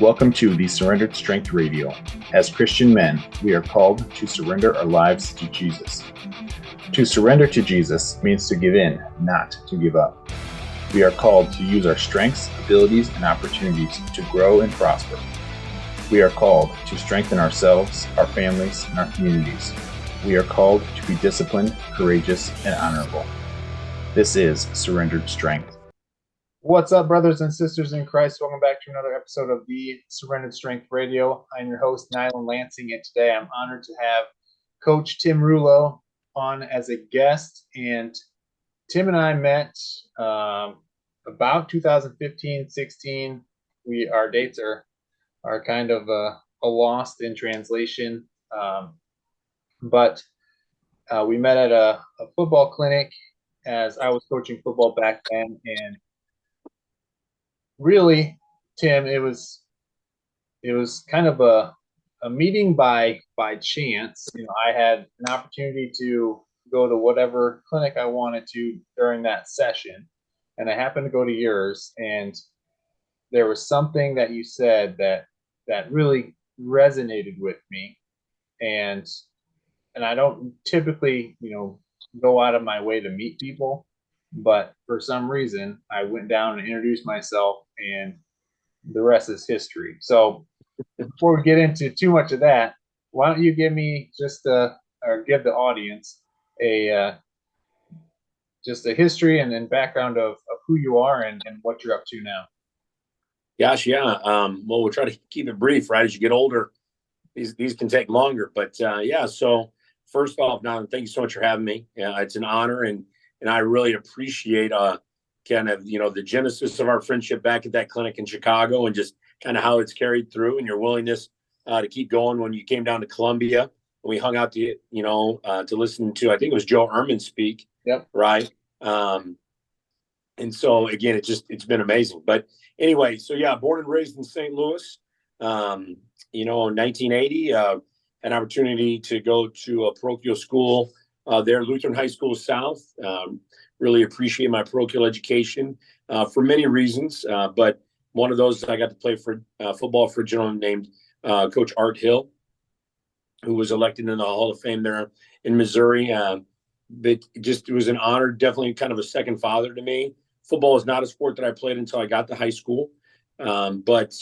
Welcome to the Surrendered Strength Radio. As Christian men, we are called to surrender our lives to Jesus. To surrender to Jesus means to give in, not to give up. We are called to use our strengths, abilities, and opportunities to grow and prosper. We are called to strengthen ourselves, our families, and our communities. We are called to be disciplined, courageous, and honorable. This is Surrendered Strength. What's up, brothers and sisters in Christ? Welcome back to another episode of the Surrendered Strength Radio. I'm your host, Nylan Lansing, and today I'm honored to have Coach Tim Rulo on as a guest. And Tim and I met about 2015-16. Our dates are kind of lost in translation, but we met at a football clinic as I was coaching football back then. And really, Tim, it was kind of a meeting by chance. I had an opportunity to go to whatever clinic I wanted to during that session, and I happened to go to yours, and there was something that you said that really resonated with me, and I don't typically, go out of my way to meet people, but for some reason I went down and introduced myself, and the rest is history. So before we get into too much of that, why don't you give me or give the audience just a history and then background of who you are and what you're up to now. Gosh, yeah. Well, we'll try to keep it brief, right? As you get older, these can take longer. But yeah, so first off, Don, thank you so much for having me. It's an honor, and I really appreciate kind of, the genesis of our friendship back at that clinic in Chicago, and just kind of how it's carried through, and your willingness to keep going when you came down to Columbia. And we hung out to listen to, I think it was Joe Ehrman speak. Yep. Right. And so again, it's been amazing. But anyway, so yeah, born and raised in St. Louis, in 1980, an opportunity to go to a parochial school there, Lutheran High School South. Really appreciate my parochial education for many reasons. But one of those, I got to play for football for a gentleman named Coach Art Hill, who was elected in the Hall of Fame there in Missouri. But it was an honor, definitely kind of a second father to me. Football is not a sport that I played until I got to high school. But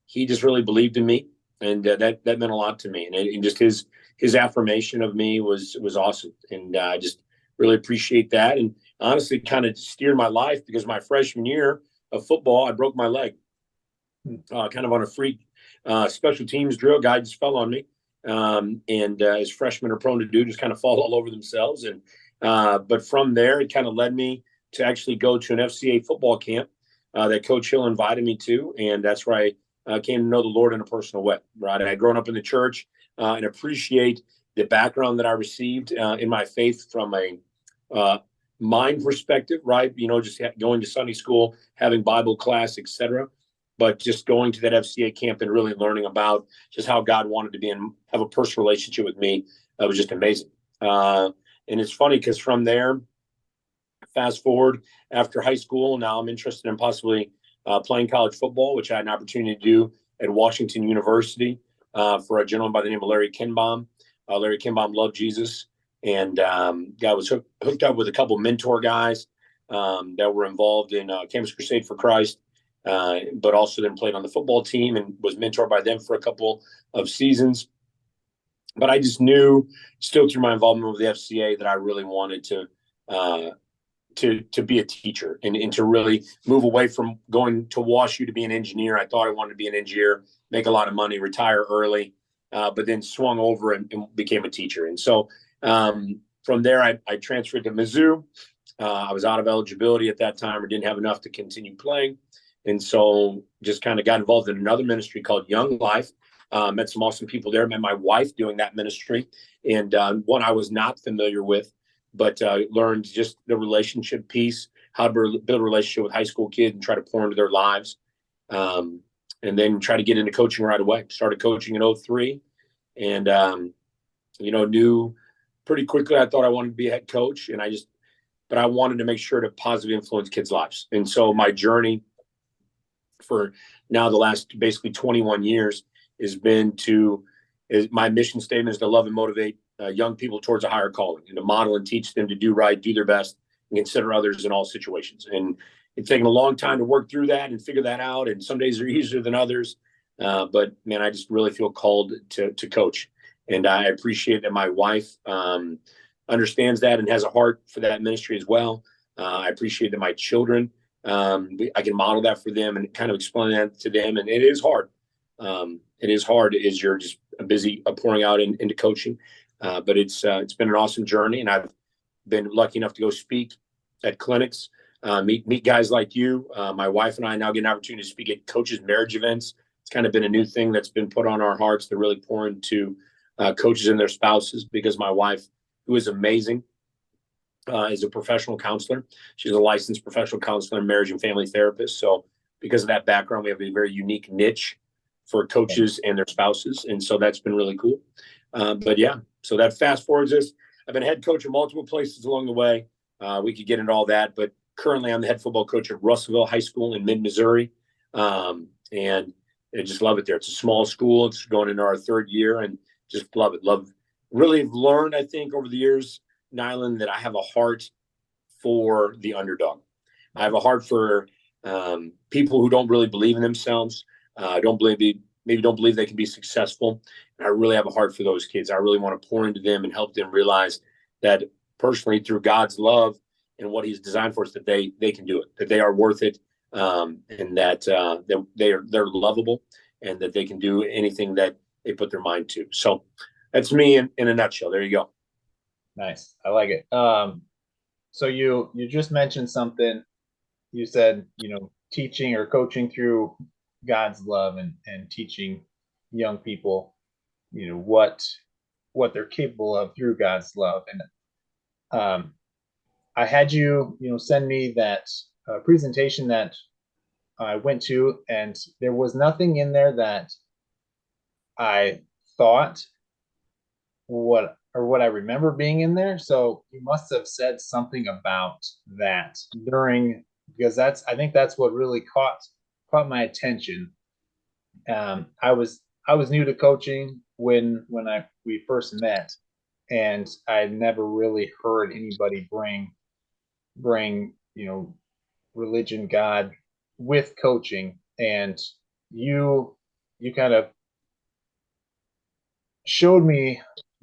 he just really believed in me, and that meant a lot to me. And just his affirmation of me was awesome. And I just really appreciate that. And honestly, kind of steered my life, because my freshman year of football, I broke my leg, kind of on a freak special teams drill. Guy just fell on me. And as freshmen are prone to do, just kind of fall all over themselves. And but from there, it kind of led me to actually go to an FCA football camp that Coach Hill invited me to. And that's where I came to know the Lord in a personal way, right? I had grown up in the church and appreciate the background that I received in my faith from a mind perspective, right? Just going to Sunday school, having Bible class, etc. But just going to that FCA camp and really learning about just how God wanted to be and have a personal relationship with me was just amazing. And it's funny because from there, fast forward after high school, now I'm interested in possibly playing college football, which I had an opportunity to do at Washington University for a gentleman by the name of Larry Kinbaum. Larry Kinbaum loved Jesus, and I was hooked up with a couple mentor guys that were involved in Campus Crusade for Christ. But also then played on the football team and was mentored by them for a couple of seasons. But I just knew, still through my involvement with the FCA, that I really wanted to be a teacher and to really move away from going to WashU to be an engineer. I thought I wanted to be an engineer, make a lot of money, retire early, but then swung over and became a teacher. And so from there, I transferred to Mizzou. I was out of eligibility at that time, or didn't have enough to continue playing. And so just kind of got involved in another ministry called Young Life. Met some awesome people there. Met my wife doing that ministry. And one I was not familiar with, but learned just the relationship piece, how to build a relationship with high school kids and try to pour into their lives. And then try to get into coaching right away. Started coaching in 2003, and, knew pretty quickly I thought I wanted to be a head coach. But I wanted to make sure to positively influence kids' lives. And so my journey for now the last basically 21 years my mission statement is to love and motivate young people towards a higher calling, and to model and teach them to do right, do their best, and consider others in all situations. And it's taken a long time to work through that and figure that out. And some days are easier than others. But man, I just really feel called to coach. And I appreciate that my wife understands that and has a heart for that ministry as well. I appreciate that my children, I can model that for them and kind of explain that to them. And it is hard. It is hard as you're just busy pouring out into coaching. But it's been an awesome journey. And I've been lucky enough to go speak at clinics, meet guys like you. My wife and I now get an opportunity to speak at coaches' marriage events. It's kind of been a new thing that's been put on our hearts to really pour into coaches and their spouses, because my wife, who is amazing, is a professional counselor. She's a licensed professional counselor and marriage and family therapist. So because of that background, we have a very unique niche for coaches and their spouses. And so that's been really cool. But yeah, so that fast forwards us. I've been head coach at multiple places along the way. We could get into all that, but currently I'm the head football coach at Russellville High School in mid-Missouri. And I just love it there. It's a small school. It's going into our third year, and just love it. Really learned, I think, over the years, Nyland, that I have a heart for the underdog. I have a heart for people who don't really believe in themselves, don't believe they can be successful. And I really have a heart for those kids. I really want to pour into them and help them realize that personally, through God's love and what He's designed for us, that they can do it, that they are worth it, and that they're lovable, and that they can do anything that they put their mind to. So that's me in a nutshell. There you go. Nice. I like it. So you just mentioned something. You said, teaching or coaching through God's love and teaching young people, what they're capable of through God's love. And I had you, send me that presentation that I went to, and there was nothing in there that I thought what I remember being in there. So you must have said something about that because I think that's what really caught my attention. I was new to coaching when we first met, and I had never really heard anybody bring religion, God, with coaching. And you kind of showed me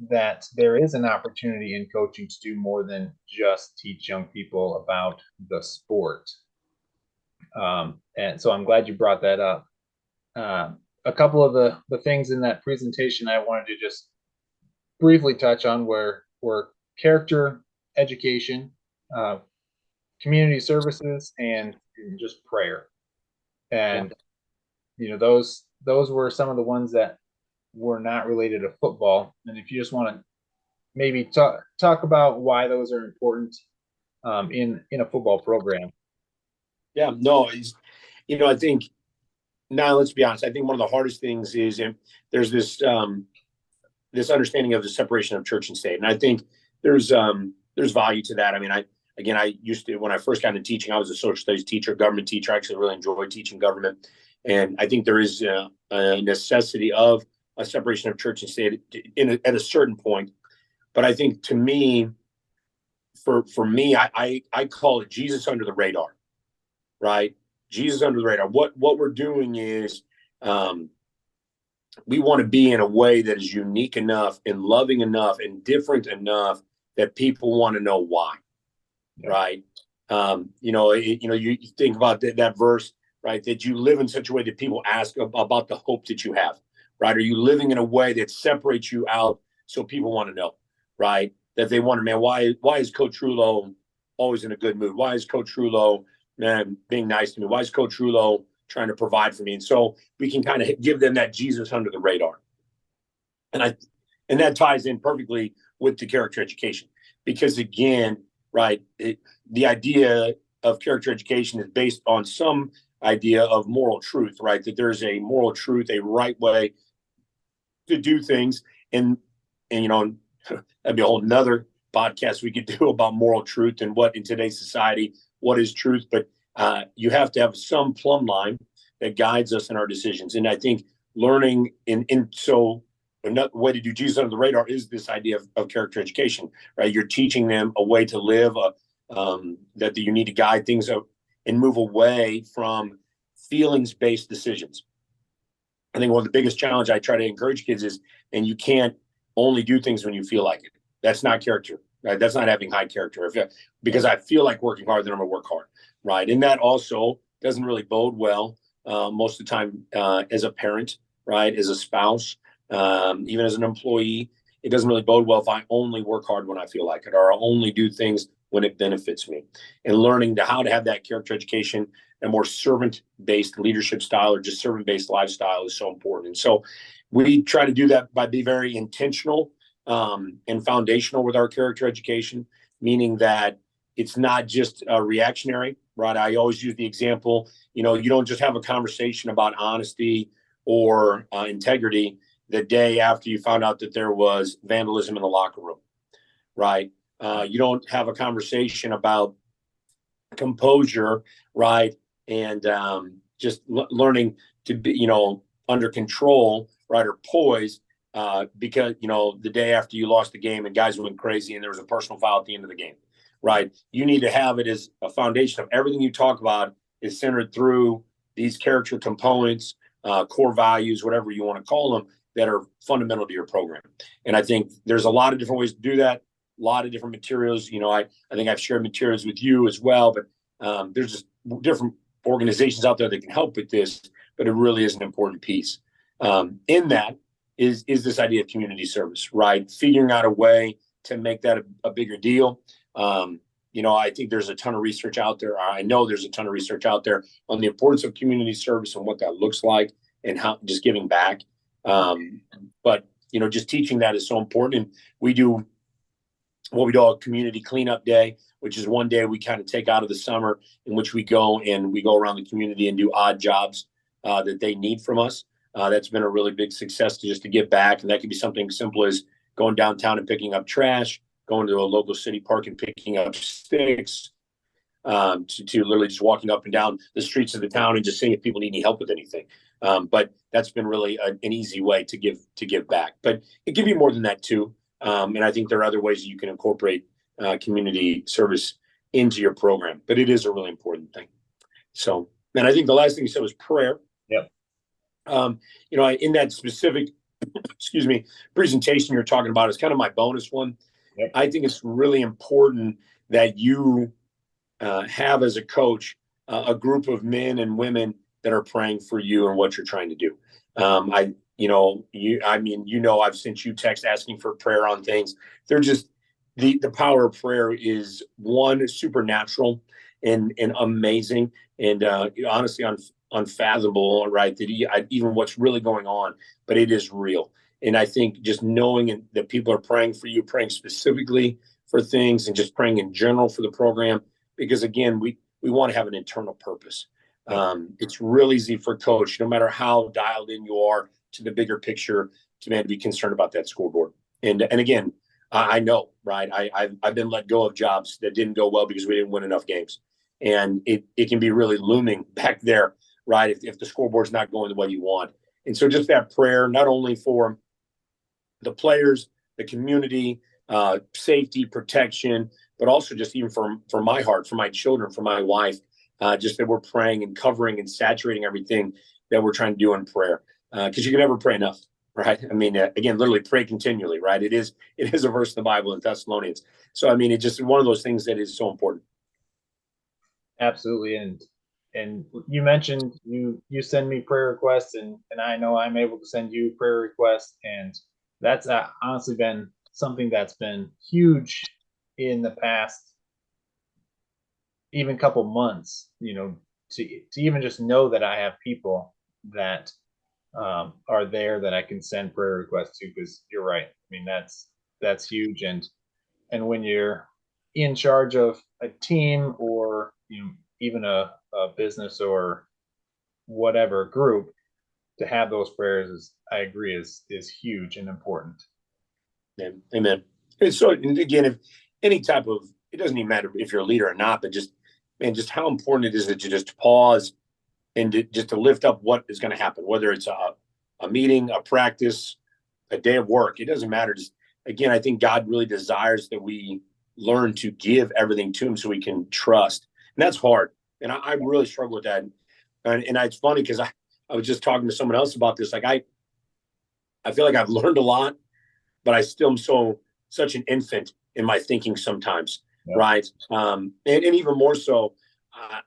that there is an opportunity in coaching to do more than just teach young people about the sport. And so I'm glad you brought that up. A couple of the things in that presentation I wanted to just briefly touch on were character education, community services, and just prayer. And those were some of the ones that were not related to football. And if you just want to maybe talk about why those are important in a football program. Yeah, no, I think, now let's be honest. I think one of the hardest things is there's this understanding of the separation of church and state, and I think there's value to that. I mean, I used to, when I first got into teaching, I was a social studies teacher, government teacher. I actually really enjoyed teaching government, and I think there is a necessity of a separation of church and state at a certain point. But I think, to me, for me, I call it Jesus under the radar, right? Jesus under the radar. What we're doing is we want to be in a way that is unique enough and loving enough and different enough that people want to know why, right? You think about that verse, right? That you live in such a way that people ask about the hope that you have, right? Are you living in a way that separates you out so people want to know, right? That they wonder, man, why is Coach Rulo always in a good mood? Why is Coach Rulo, man, being nice to me? Why is Coach Rulo trying to provide for me? And so we can kind of give them that Jesus under the radar. And that ties in perfectly with the character education, because again, right, the idea of character education is based on some idea of moral truth, right? That there's a moral truth, a right way to do things. And that'd be a whole nother podcast we could do about moral truth and what in today's society, what is truth. But you have to have some plumb line that guides us in our decisions. And I think learning so another way to do Jesus under the radar is this idea of character education, right? You're teaching them a way to live, that you need to guide things up and move away from feelings-based decisions. I think one of the biggest challenge I try to encourage kids is, and you can't only do things when you feel like it. That's not character, right? That's not having high character. Because I feel like working hard, then I'm gonna work hard, right? And that also doesn't really bode well most of the time as a parent, right? As a spouse, even as an employee, it doesn't really bode well if I only work hard when I feel like it, or I only do things when it benefits me. And learning how to have that character education, a more servant-based leadership style, or just servant-based lifestyle is so important. And so we try to do that by being very intentional and foundational with our character education, meaning that it's not just reactionary, right? I always use the example, you don't just have a conversation about honesty or integrity the day after you found out that there was vandalism in the locker room, right? You don't have a conversation about composure, right? And just learning to be, under control, right? Or poise, because, the day after you lost the game and guys went crazy and there was a personal foul at the end of the game, right? You need to have it as a foundation of everything you talk about is centered through these character components, core values, whatever you want to call them, that are fundamental to your program. And I think there's a lot of different ways to do that. A lot of different materials. I think I've shared materials with you as well, but there's just different organizations out there that can help with this, but it really is an important piece. In that is this idea of community service, right? Figuring out a way to make that a bigger deal. I think there's a ton of research out there. I know there's a ton of research out there on the importance of community service and what that looks like and how just giving back. But just teaching that is so important. And we do what we call a community cleanup day, which is one day we kind of take out of the summer in which we go around the community and do odd jobs that they need from us. That's been a really big success to give back. And that could be something simple as going downtown and picking up trash, going to a local city park and picking up sticks, to literally just walking up and down the streets of the town and just seeing if people need any help with anything. But that's been really an easy way to give back. But it can be more than that too. And I think there are other ways you can incorporate community service into your program, but it is a really important thing. So, and I think the last thing you said was prayer. Yep. In that specific, presentation you're talking about is kind of my bonus one. Yep. I think it's really important that you have as a coach a group of men and women that are praying for you and what you're trying to do. I've sent you text asking for prayer on things. They're just the power of prayer is one, supernatural and amazing and honestly unfathomable, right? That even what's really going on, but it is real. And I think just knowing that people are praying for you, praying specifically for things and just praying in general for the program, because again, we want to have an internal purpose. It's real easy for coach, no matter how dialed in you are to the bigger picture, to be concerned about that scoreboard. And again, I know, right? I've been let go of jobs that didn't go well because we didn't win enough games. And it can be really looming back there, right? If the scoreboard's not going the way you want. And so just that prayer, not only for the players, the community, safety, protection, but also just even for my heart, for my children, for my wife, just that we're praying and covering and saturating everything that we're trying to do in prayer. Because you can never pray enough, right? I mean, again, literally pray continually, right? It is a verse in the Bible in Thessalonians. So, I mean, it's just one of those things that is so important. Absolutely. And you mentioned you send me prayer requests and I know I'm able to send you prayer requests. And that's honestly been something that's been huge in the past, even couple months, to even just know that I have people that are there that I can send prayer requests to, because you're right. I mean, that's huge. And when you're in charge of a team or even a business or whatever group, to have those prayers I agree is huge and important. Yeah, amen. And so, and again, if any type of, it doesn't even matter if you're a leader or not, but just how important it is that you just pause and just to lift up what is going to happen, whether it's a meeting, a practice, a day of work. It doesn't matter. Just, again, I think God really desires that we learn to give everything to him so we can trust. And that's hard. And I really struggle with that. And it's funny because I was just talking to someone else about this. Like I feel like I've learned a lot, but I still am such an infant in my thinking sometimes. Yeah. Right. And even more so,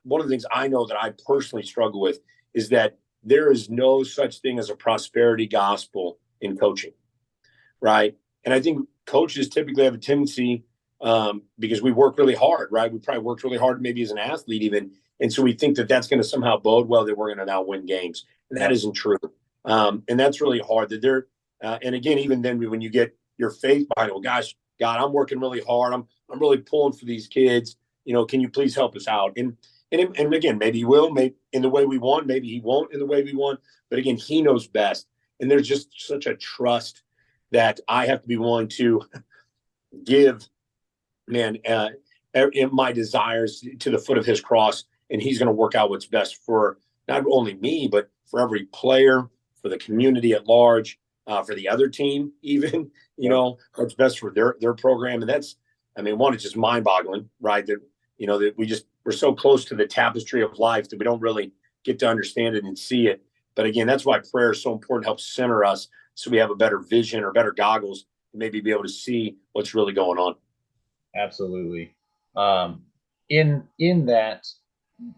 one of the things I know that I personally struggle with is that there is no such thing as a prosperity gospel in coaching. Right. And I think coaches typically have a tendency, because we work really hard, right? We probably worked really hard, maybe as an athlete even. And so we think that that's going to somehow bode well that we're going to now win games. And that isn't true. And that's really hard that and again, even then when you get your faith behind it, well, gosh, God, I'm working really hard. I'm really pulling for these kids. Can you please help us out? And again, maybe he will, maybe in the way we want, maybe he won't in the way we want. But again, he knows best. And there's just such a trust that I have to be willing to give, man, my desires to the foot of his cross. And he's going to work out what's best for not only me, but for every player, for the community at large, for the other team, even, what's best for their program. And that's, one, it's just mind boggling, right? That, that we're so close to the tapestry of life that we don't really get to understand it and see it. But again, that's why prayer is so important, helps center us so we have a better vision or better goggles to maybe be able to see what's really going on. Absolutely. In that,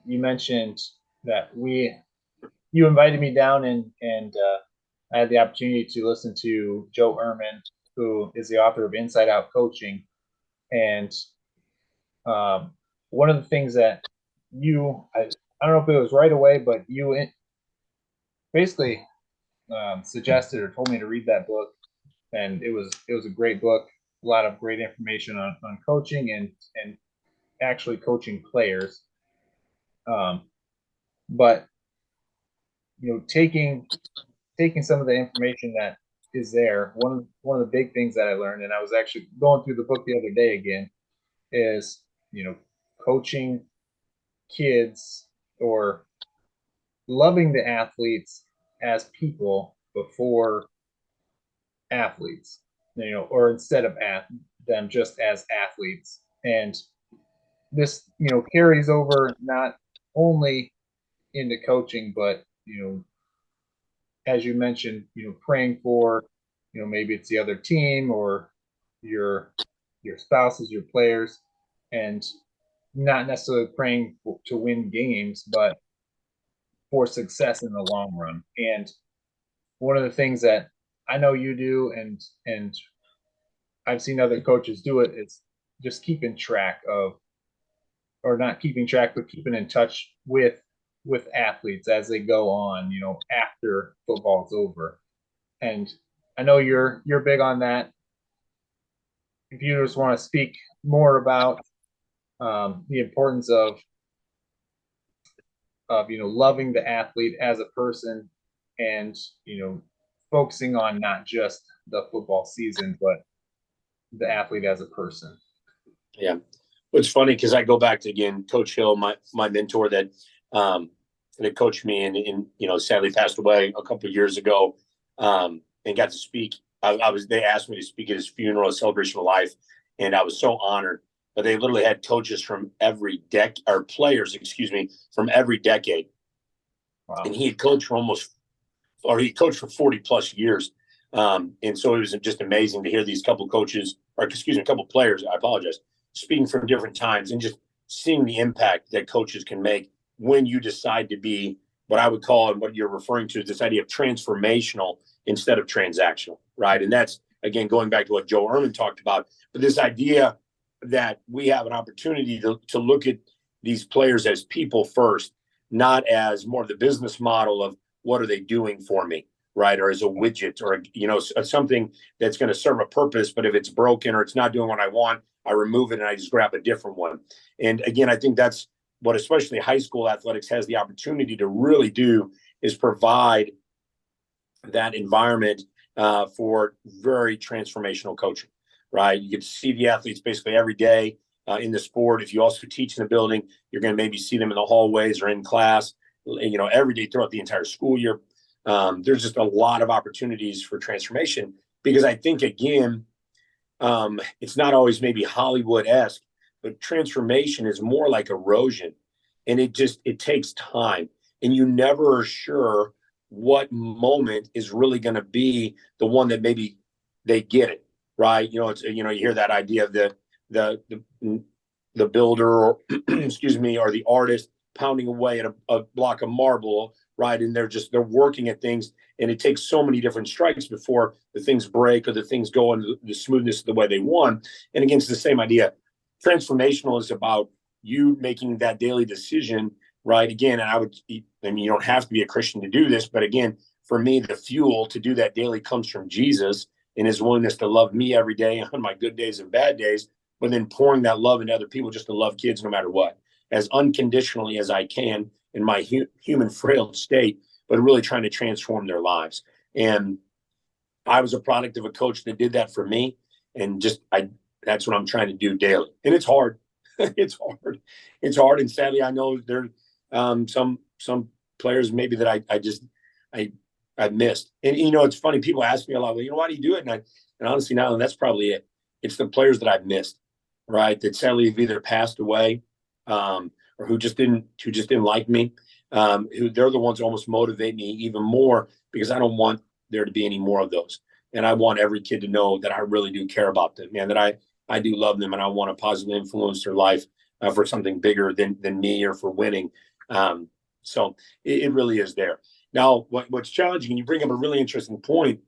you mentioned that you invited me down and I had the opportunity to listen to Joe Ehrmann, who is the author of Inside Out Coaching. And one of the things that I don't know if it was right away, but you basically suggested or told me to read that book. And it was a great book, a lot of great information on coaching and actually coaching players. But taking some of the information that is there, one of the big things that I learned, and I was actually going through the book the other day again, is coaching kids or loving the athletes as people before athletes, or instead of them just as athletes. And this carries over not only into coaching, but as you mentioned, praying for maybe it's the other team or your spouses, your players, and not necessarily praying to win games, but for success in the long run. And one of the things that I know you do, and I've seen other coaches do it, is just keeping track of, or not keeping track, but keeping in touch with athletes as they go on, after football's over. And I know you're big on that. If you just want to speak more about the importance of loving the athlete as a person, and focusing on not just the football season, but the athlete as a person. Yeah. It's funny because I go back to, again, Coach Hill, my mentor that coached me and sadly passed away a couple of years ago, and got to speak. They asked me to speak at his funeral, a celebration of life, and I was so honored. But they literally had coaches from every players, from every decade. Wow. And he had coached for 40 plus years. And so it was just amazing to hear these couple players, I apologize, speaking from different times and just seeing the impact that coaches can make when you decide to be what I would call, and what you're referring to, is this idea of transformational instead of transactional, right? And that's, again, going back to what Joe Ehrmann talked about, but this idea that we have an opportunity to look at these players as people first, not as more of the business model of what are they doing for me, right? Or as a widget, or, something that's going to serve a purpose, but if it's broken or it's not doing what I want, I remove it and I just grab a different one. And again, I think that's what especially high school athletics has the opportunity to really do, is provide that environment for very transformational coaching, right? You get to see the athletes basically every day in the sport. If you also teach in the building, you're going to maybe see them in the hallways or in class. every day throughout the entire school year. There's just a lot of opportunities for transformation because I think, again, it's not always maybe Hollywood-esque, but transformation is more like erosion. And it takes time. And you never are sure what moment is really going to be the one that maybe they get it, right? You hear that idea of the builder or excuse me, or the artist pounding away at a block of marble, right? And they're working at things, and it takes so many different strikes before the things break or the things go into the smoothness of the way they want. And again, it's the same idea. Transformational is about you making that daily decision, right? Again, and you don't have to be a Christian to do this, but again, for me, the fuel to do that daily comes from Jesus and his willingness to love me every day on my good days and bad days, but then pouring that love into other people just to love kids no matter what, as unconditionally as I can in my human frail state, but really trying to transform their lives. And I was a product of a coach that did that for me. And that's what I'm trying to do daily. And it's hard. It's hard. It's hard. And sadly, I know there some players maybe that I've missed. And, it's funny. People ask me a lot, well, why do you do it? And honestly, now, and that's probably it. It's the players that I've missed, right? That sadly have either passed away, or who just didn't like me. Who they're the ones who almost motivate me even more because I don't want there to be any more of those. And I want every kid to know that I really do care about them, man, that I do love them and I want to positively influence their life for something bigger than me or for winning. So it really is there. Now, what's challenging, and you bring up a really interesting point,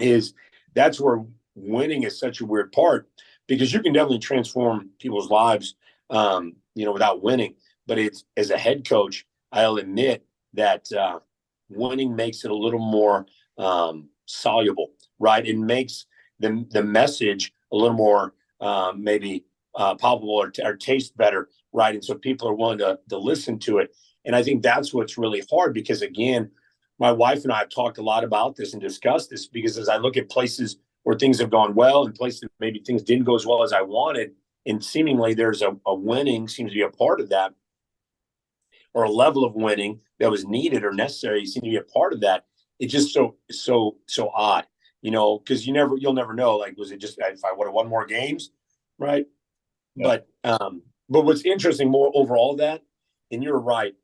is that's where winning is such a weird part, because you can definitely transform people's lives, without winning. But it's, as a head coach, I'll admit that winning makes it a little more soluble, right? It makes the message a little more maybe palpable or taste better, right? And so people are willing to listen to it. And I think that's what's really hard, because, again, my wife and I have talked a lot about this and discussed this, because as I look at places where things have gone well and places maybe things didn't go as well as I wanted, and seemingly there's a winning seems to be a part of that, or a level of winning that was needed or necessary seemed to be a part of that. It's just so odd, because you'll never know. Like, was it just if I would have won more games, right? Yeah. But what's interesting more overall that, and you're right,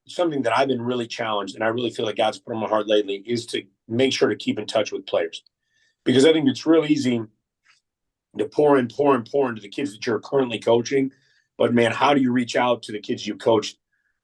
something that I've been really challenged, and I really feel like God's put on my heart lately, is to make sure to keep in touch with players, because I think it's real easy to pour into the kids that you're currently coaching. But man, how do you reach out to the kids you coached?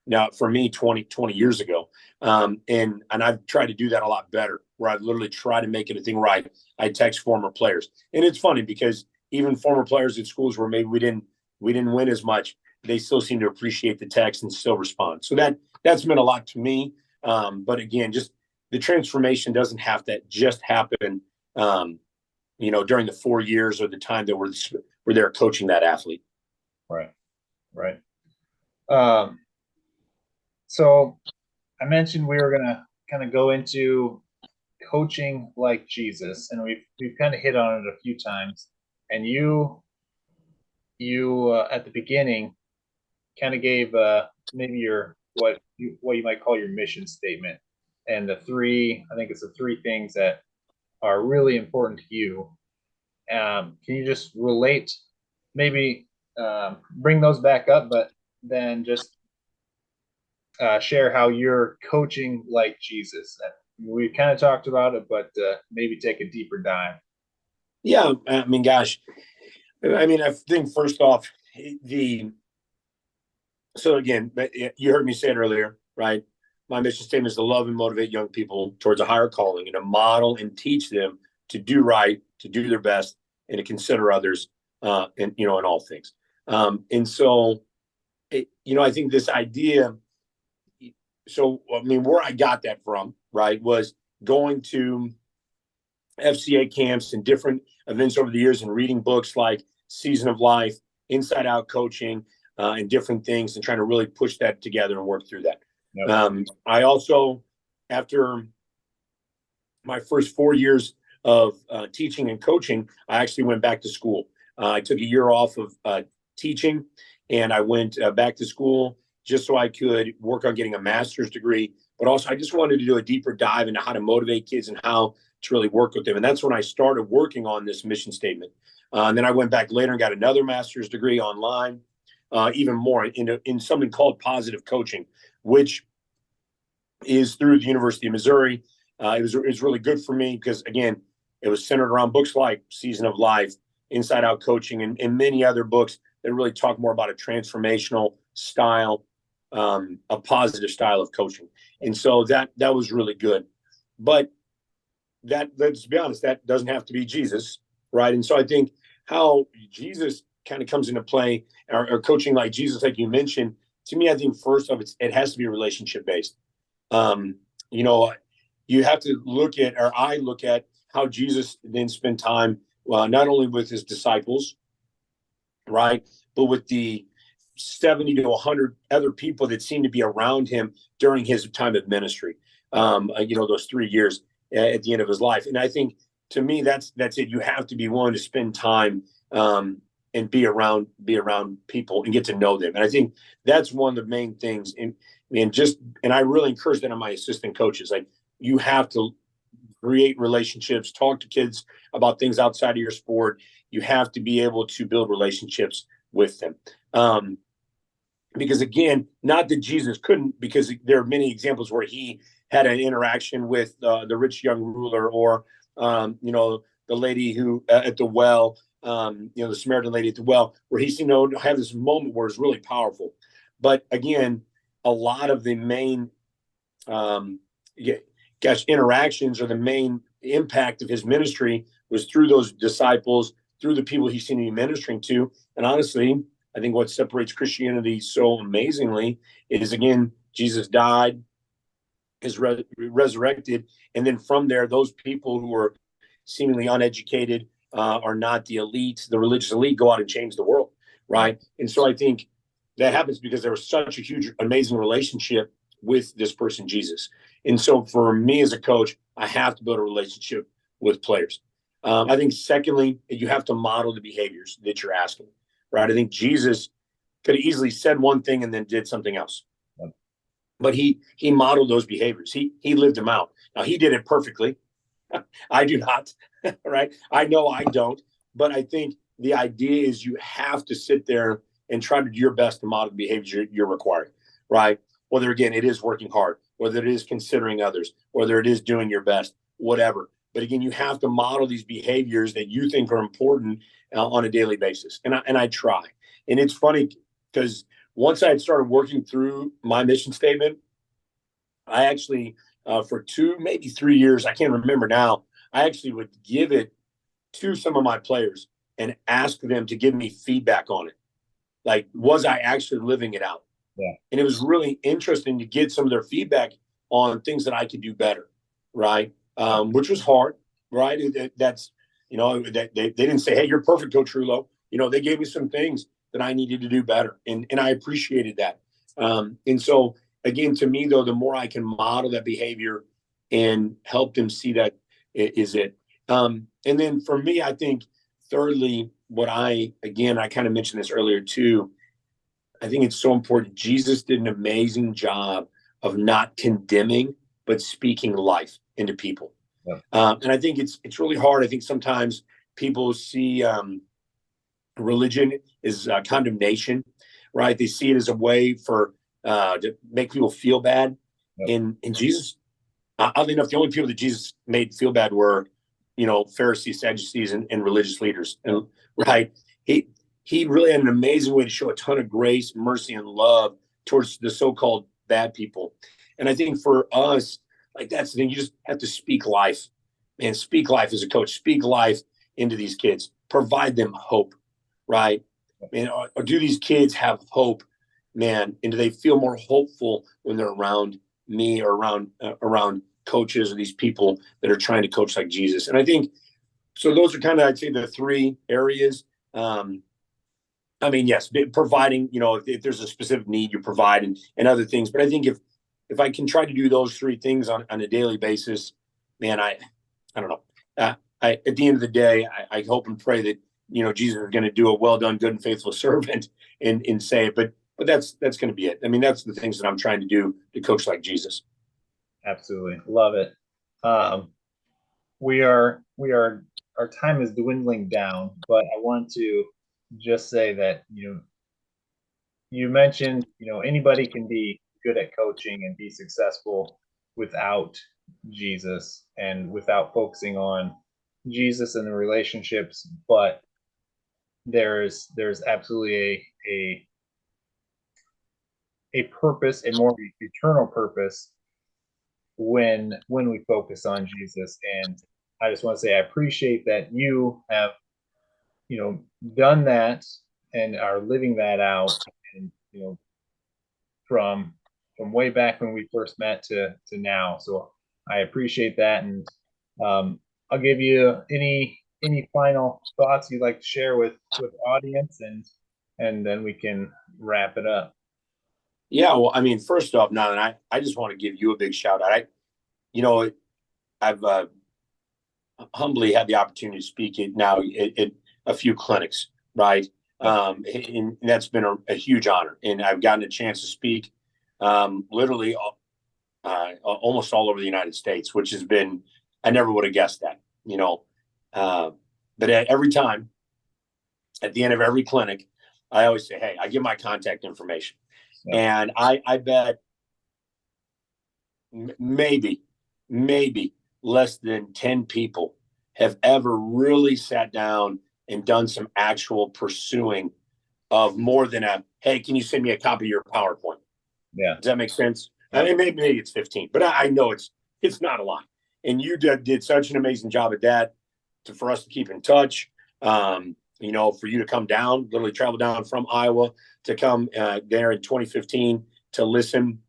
Now, for me, 20 years ago, and I've tried to do that a lot better, where I've literally tried to make it a thing where I text former players. And it's funny because even former players at schools where maybe we didn't win as much, they still seem to appreciate the text and still respond. So that's meant a lot to me. But again, just the transformation doesn't have to just happen, during the 4 years or the time that we're there coaching that athlete. Right. So I mentioned we were going to kind of go into coaching like Jesus, and we've kind of hit on it a few times. And you at the beginning kind of gave maybe what you might call your mission statement, and the three things that are really important to you. Can you just relate, maybe bring those back up, but then just share how you're coaching like Jesus? We kind of talked about it, but maybe take a deeper dive. Yeah, I mean, gosh, I think first off, so again, you heard me say it earlier, right? My mission statement is to love and motivate young people towards a higher calling, and to model and teach them to do right, to do their best, and to consider others, in all things. And so, I think this idea. So, where I got that from, right, was going to FCA camps and different events over the years and reading books like Season of Life, Inside Out Coaching, and different things, and trying to really push that together and work through that. Yep. I also, after my first 4 years of teaching and coaching, I actually went back to school. I took a year off of teaching, and I went back to school just so I could work on getting a master's degree. But also, I just wanted to do a deeper dive into how to motivate kids and how to really work with them. And that's when I started working on this mission statement. And then I went back later and got another master's degree online, even more in something called positive coaching, which is through the University of Missouri. It was really good for me because, again, it was centered around books like Season of Life, Inside Out Coaching, and many other books that really talk more about a transformational style, a positive style of coaching. And so that was really good. But let's be honest, that doesn't have to be Jesus, right? And so I think how Jesus kind of comes into play, or coaching like Jesus, like you mentioned, to me, I think first off, it has to be relationship based. You know, you have to look at, or I look at, how Jesus then spent time, not only with his disciples, right, but with the 70 to 100 other people that seemed to be around him during his time of ministry. Those 3 years at the end of his life. And I think, to me, that's it. You have to be willing to spend time and be around people and get to know them. And I think that's one of the main things. And I really encourage that on my assistant coaches. Like, you have to create relationships, talk to kids about things outside of your sport. You have to be able to build relationships with them. Because, again, not that Jesus couldn't, because there are many examples where he had an interaction with the rich young ruler, or, the lady who at the well, the Samaritan lady at the well, where he seemed to have this moment where it's really powerful. But again, a lot of the main, interactions, or the main impact of his ministry was through those disciples, through the people he's seen him ministering to. And honestly, I think what separates Christianity so amazingly is, again, Jesus died, is resurrected, and then from there, those people who are seemingly uneducated, are not the elite, the religious elite, go out and change the world, right? And so I think that happens because there was such a huge, amazing relationship with this person, Jesus. And so for me as a coach, I have to build a relationship with players. I think secondly, you have to model the behaviors that you're asking, right? I think Jesus could have easily said one thing and then did something else. But he modeled those behaviors. He lived them out. Now, he did it perfectly. I do not, right? I know I don't. But I think the idea is you have to sit there and try to do your best to model the behaviors you're requiring, right? Whether, again, it is working hard, whether it is considering others, whether it is doing your best, whatever. But again, you have to model these behaviors that you think are important on a daily basis. And I try. And it's funny because once I had started working through my mission statement, I actually, for 2, maybe 3 years, I can't remember now, I actually would give it to some of my players and ask them to give me feedback on it. Like, was I actually living it out? Yeah. And it was really interesting to get some of their feedback on things that I could do better, right? Which was hard, right? That's, they didn't say, hey, you're perfect, Coach Rulo. They gave me some things that I needed to do better. And I appreciated that. And so, again, to me, though, the more I can model that behavior and help them see that is it. And then for me, I think, thirdly, I kind of mentioned this earlier too, I think it's so important. Jesus did an amazing job of not condemning, but speaking life into people. Yeah. And I think it's really hard. I think sometimes people see religion as condemnation, right? They see it as a way to make people feel bad. Yeah. And Jesus, oddly enough, the only people that Jesus made feel bad were, Pharisees, Sadducees, and religious leaders. And right, he really had an amazing way to show a ton of grace, mercy, and love towards the so-called bad people. And I think for us, like, that's the thing. You just have to speak life, and speak life as a coach. Speak life into these kids. Provide them hope, right? And or do these kids have hope, man? And do they feel more hopeful when they're around me or around coaches or these people that are trying to coach like Jesus? And I think so. Those are kind of, I'd say, the 3 areas. Yes, providing, if there's a specific need, you provide, and other things. But I think if I can try to do those 3 things on a daily basis, man, I don't know. At the end of the day, I hope and pray that, Jesus is going to do a well done, good and faithful servant and say it. But but that's going to be it. I mean, that's the things that I'm trying to do to coach like Jesus. Absolutely. Love it. We are our time is dwindling down, but I want to just say that, you mentioned, anybody can be good at coaching and be successful without Jesus and without focusing on Jesus and the relationships, but there's absolutely a purpose, a more eternal purpose when we focus on Jesus. And I just want to say I appreciate that you have, done that and are living that out, and from way back when we first met to now. So I appreciate that, and I'll give you any final thoughts you'd like to share with the audience, and then we can wrap it up. Yeah, well, I mean, first off, now, and I just want to give you a big shout out. I've humbly had the opportunity to speak at a few clinics, right? And that's been a huge honor. And I've gotten a chance to speak literally almost all over the United States, which has been, I never would have guessed that, but every time at the end of every clinic, I always say, hey, I give my contact information. Yeah. And I bet maybe less than 10 people have ever really sat down and done some actual pursuing of more than hey, can you send me a copy of your PowerPoint? Yeah. Does that make sense? Yeah. I mean, maybe it's 15, but I know it's not a lot. And you did such an amazing job at that for us to keep in touch. For you to come down, literally travel down from Iowa to come there in 2015 to listen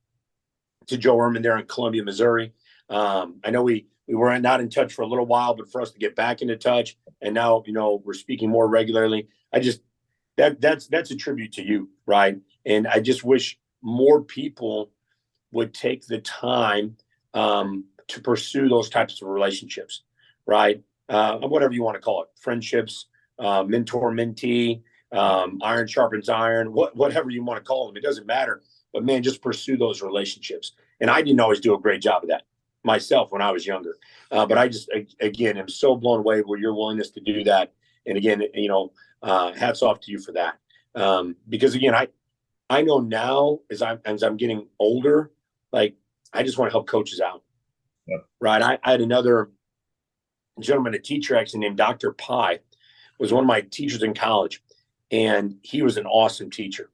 to Joe Ehrmann there in Columbia, Missouri. I know we were not in touch for a little while, but for us to get back into touch, and now we're speaking more regularly. That's a tribute to you, right? And I just wish more people would take the time to pursue those types of relationships, right? Whatever you want to call it, friendships, mentor, mentee, iron sharpens iron, whatever you want to call them. It doesn't matter. But man, just pursue those relationships. And I didn't always do a great job of that myself when I was younger. But I just, again, am so blown away with your willingness to do that. And again, hats off to you for that. Because again, I know now as I'm getting older, like I just want to help coaches out. Yep. Right. I had another gentleman, a teacher actually named Dr. Pye, was one of my teachers in college. And he was an awesome teacher.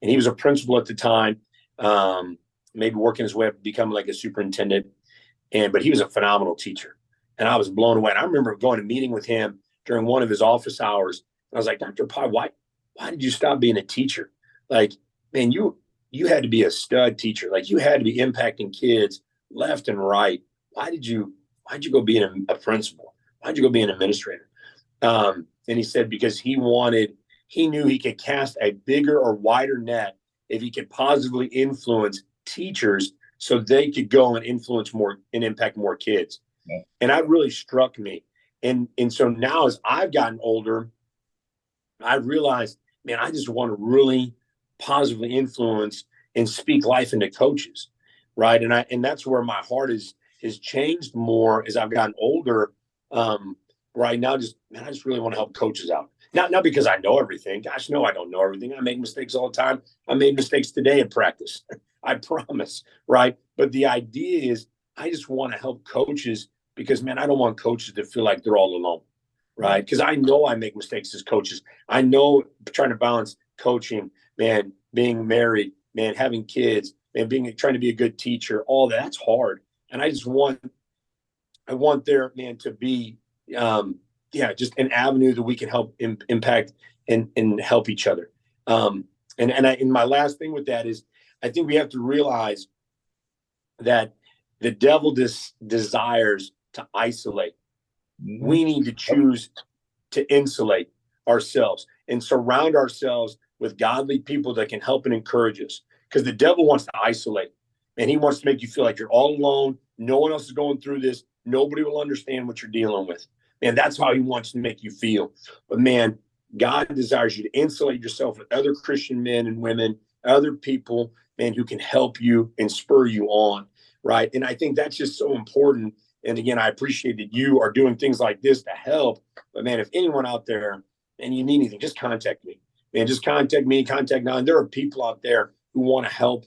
And he was a principal at the time, maybe working his way up to become like a superintendent. But he was a phenomenal teacher. And I was blown away. And I remember going to meeting with him during one of his office hours. And I was like, Dr. Pye, why did you stop being a teacher? Like, man, you had to be a stud teacher. Like you had to be impacting kids left and right. Why'd you go being a principal? Why'd you go be an administrator? And he said, because he knew he could cast a bigger or wider net if he could positively influence teachers so they could go and influence more and impact more kids. Yeah. And that really struck me. And so now as I've gotten older, I realized, man, I just want to really positively influence and speak life into coaches. Right. And that's where my heart has changed more as I've gotten older. Right now, I just really want to help coaches out. Not because I know everything. Gosh, no, I don't know everything. I make mistakes all the time. I made mistakes today in practice. I promise, right? But the idea is I just want to help coaches because, man, I don't want coaches to feel like they're all alone, right? Because I know I make mistakes as coaches. I know trying to balance coaching, man, being married, man, having kids, and trying to be a good teacher, all that's hard. And I want there, man, to be just an avenue that we can help impact and help each other. And my last thing with that is I think we have to realize that the devil desires to isolate. Mm-hmm. We need to choose to insulate ourselves and surround ourselves with godly people that can help and encourage us, because the devil wants to isolate and he wants to make you feel like you're all alone. No one else is going through this. Nobody will understand what you're dealing with. And that's how he wants to make you feel. But man, God desires you to insulate yourself with other Christian men and women other people, man, who can help you and spur you on, right? And I think that's just so important. And again, I appreciate that you are doing things like this to help. But man, if anyone out there and you need anything, just contact me. Man, just contact me, contact Nine. There are people out there who want to help,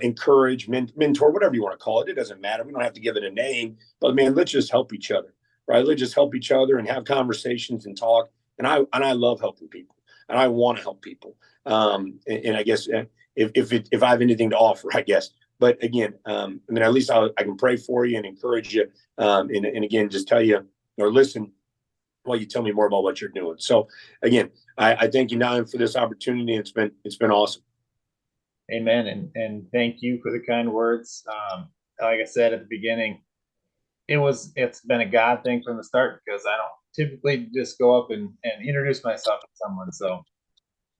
encourage, mentor, whatever you want to call it. It doesn't matter. We don't have to give it a name. But man, let's just help each other, right? Let's just help each other and have conversations and talk. And I love helping people, and I want to help people. And I guess if I have anything to offer, I guess. But again, I mean, at least I can pray for you and encourage you, and again, just tell you or listen while you tell me more about what you're doing. So again, I thank you, Naim, for this opportunity. It's been awesome. Amen. And thank you for the kind words. Like I said at the beginning, it's been a God thing from the start, because I don't typically just go up and introduce myself to someone. So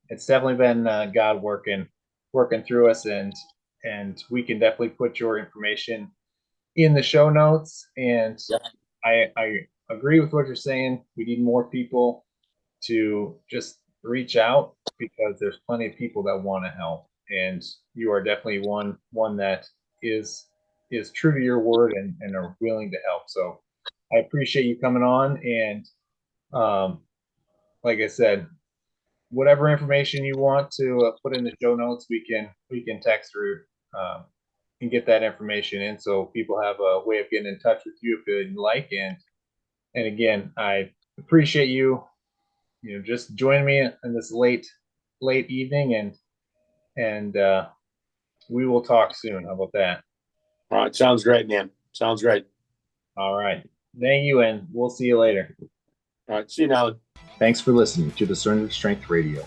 it's definitely been God working through us, and we can definitely put your information in the show notes. And Yeah. I agree with what you're saying. We need more people to just reach out, because there's plenty of people that want to help, and you are definitely one that is true to your word and are willing to help. So I appreciate you coming on, and like I said, whatever information you want to put in the show notes, we can text through and get that information in, so people have a way of getting in touch with you if they'd like. And again, I appreciate you just joining me in this late evening, and we will talk soon. How about that? All right. Sounds great, man. Sounds great. All right. Thank you, and we'll see you later. All right. See you now. Thanks for listening to the Surrendered Strength Radio.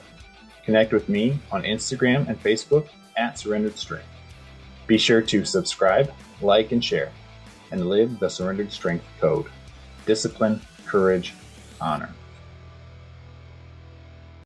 Connect with me on Instagram and Facebook at Surrendered Strength. Be sure to subscribe, like, and share, and live the Surrendered Strength Code: discipline, courage, honor.